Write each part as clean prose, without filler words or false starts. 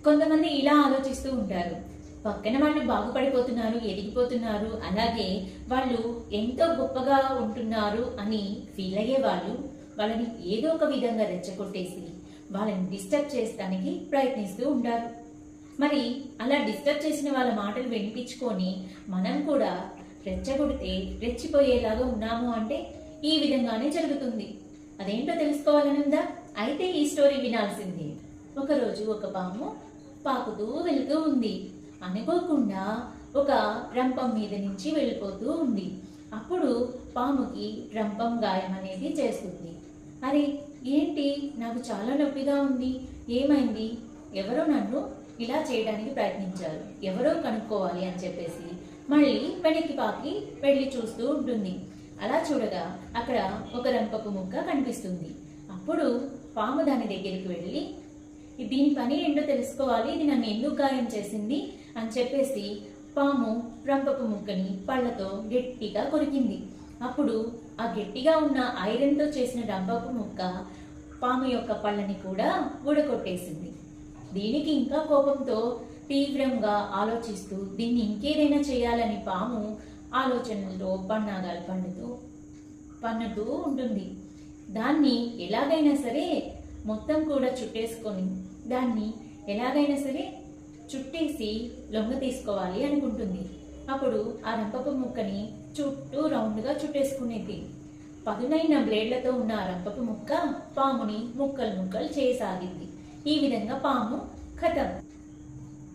కొంతమంది ఇలా ఆలోచిస్తూ ఉంటారు, పక్కన వాళ్ళు బాగుపడిపోతున్నారు, ఎదిగిపోతున్నారు, అలాగే వాళ్ళు ఎంతో గొప్పగా ఉంటున్నారు అని ఫీల్ అయ్యే వాళ్ళు వాళ్ళని ఏదో ఒక విధంగా రెచ్చగొట్టేసి వాళ్ళని డిస్టర్బ్ చేస్తానికి ప్రయత్నిస్తూ ఉంటారు. మరి అలా డిస్టర్బ్ చేసిన వాళ్ళ మాటలు వినిపించుకొని మనం కూడా రెచ్చగొడితే రెచ్చిపోయేలాగా ఉన్నాము అంటే ఈ విధంగానే జరుగుతుంది. అదేంటో తెలుసుకోవాలనుందా? అయితే ఈ స్టోరీ వినాల్సిందే. ఒకరోజు ఒక పాము పాకుతూ వెళ్తూ ఉంది. అనుకోకుండా ఒక రంపం మీద నుంచి వెళ్ళిపోతూ ఉంది. అప్పుడు పాముకి రంపం గాయం అనేది చేస్తుంది. అరే ఏంటి, నాకు చాలా నొప్పిగా ఉంది, ఏమైంది, ఎవరో నన్ను ఇలా చేయడానికి ప్రయత్నించారు, ఎవరో కనుక్కోవాలి అని చెప్పేసి మళ్ళీ వెనక్కి పాకి వెళ్ళి చూస్తూ ఉంటుంది. అలా చూడగా అక్కడ ఒక రంపపు ముక్క కనిపిస్తుంది. అప్పుడు పాము దాని దగ్గరికి వెళ్ళి దీని పని ఏంటో తెలుసుకోవాలి, ఇది నన్ను ఎందుకు గాయం చేసింది అని చెప్పేసి పాము రంపపు ముక్కని పళ్ళతో గట్టిగా కొరికింది. అప్పుడు ఆ గట్టిగా ఉన్న ఐరన్తో చేసిన రంపపు ముక్క పాము యొక్క పళ్ళని కూడా ఊడగొట్టేసింది. దీనికి ఇంకా కోపంతో తీవ్రంగా ఆలోచిస్తూ దీన్ని ఇంకేదైనా చేయాలని పాము ఆలోచనలతో పన్నాగాలు పన్నుతూ ఉంటుంది. దాన్ని ఎలాగైనా సరే మొత్తం కూడా చుట్టేసుకొని దాన్ని ఎలాగైనా సరే చుట్టేసి లొంగ తీసుకోవాలి అనుకుంటుంది. అప్పుడు ఆ రంపపు ముక్కని చుట్టూ రౌండ్గా చుట్టేసుకునేది. పదునైన బ్లేడ్లతో ఉన్న ఆ రంపపు ముక్క పాముని ముక్కలు ముక్కలు చేయసాగింది. ఈ విధంగా పాము ఖతం.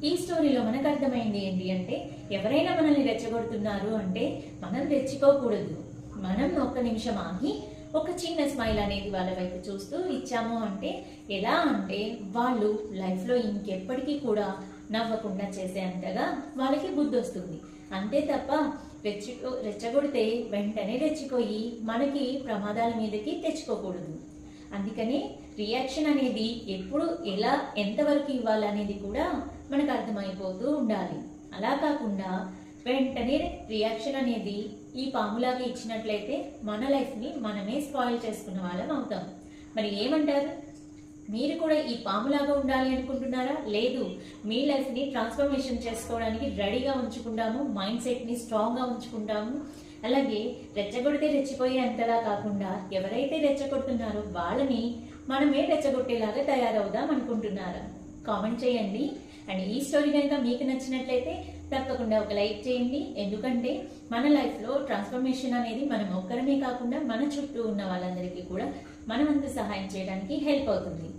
ఈ స్టోరీలో మనకు అర్థమైంది ఏంటి అంటే, ఎవరైనా మనల్ని రెచ్చగొడుతున్నారు అంటే మనం రెచ్చిపోకూడదు. మనం ఒక్క నిమిషం ఆగి ఒక చిన్న స్మైల్ అనేది వాళ్ళ వైపు చూస్తూ ఇచ్చాము అంటే ఎలా అంటే వాళ్ళు లైఫ్లో ఇంకెప్పటికీ కూడా నవ్వకుండా చేసేంతగా వాళ్ళకి బుద్ధి వస్తుంది. అంతే తప్ప రెచ్చగొడితే వెంటనే రెచ్చిపోయి మనకి ప్రమాదాల మీదకి తెచ్చుకోకూడదు. అందుకని రియాక్షన్ అనేది ఎప్పుడు ఎలా ఎంతవరకు ఇవ్వాలనేది కూడా మనకు అర్థమైపోతూ ఉండాలి. అలా కాకుండా వెంటనే రియాక్షన్ అనేది ఈ పాములాగా ఇచ్చినట్లయితే మన లైఫ్ని మనమే స్పాయిల్ చేసుకున్న వాళ్ళం అవుతాం. మరి ఏమంటారు? మీరు కూడా ఈ పాములాగా ఉండాలి అనుకుంటున్నారా? లేదు, మీ లైఫ్ని ట్రాన్స్ఫర్మేషన్ చేసుకోవడానికి రెడీగా ఉంచుకుంటాము, మైండ్ సెట్ని స్ట్రాంగ్గా ఉంచుకుంటాము. అలాగే రెచ్చగొడితే రెచ్చిపోయే అంతలా కాకుండా ఎవరైతే రెచ్చగొడుతున్నారో వాళ్ళని మనమే రెచ్చగొట్టేలాగా తయారవుదాం అనుకుంటున్నారా? కామెంట్ చేయండి. అండ్ ఈ స్టోరీ కనుక మీకు నచ్చినట్లయితే తప్పకుండా ఒక లైక్ చేయండి. ఎందుకంటే మన లైఫ్లో ట్రాన్స్ఫర్మేషన్ అనేది మనం ఒక్కరమే కాకుండా మన చుట్టూ ఉన్న వాళ్ళందరికీ కూడా మనమంతా సహాయం చేయడానికి హెల్ప్ అవుతుంది.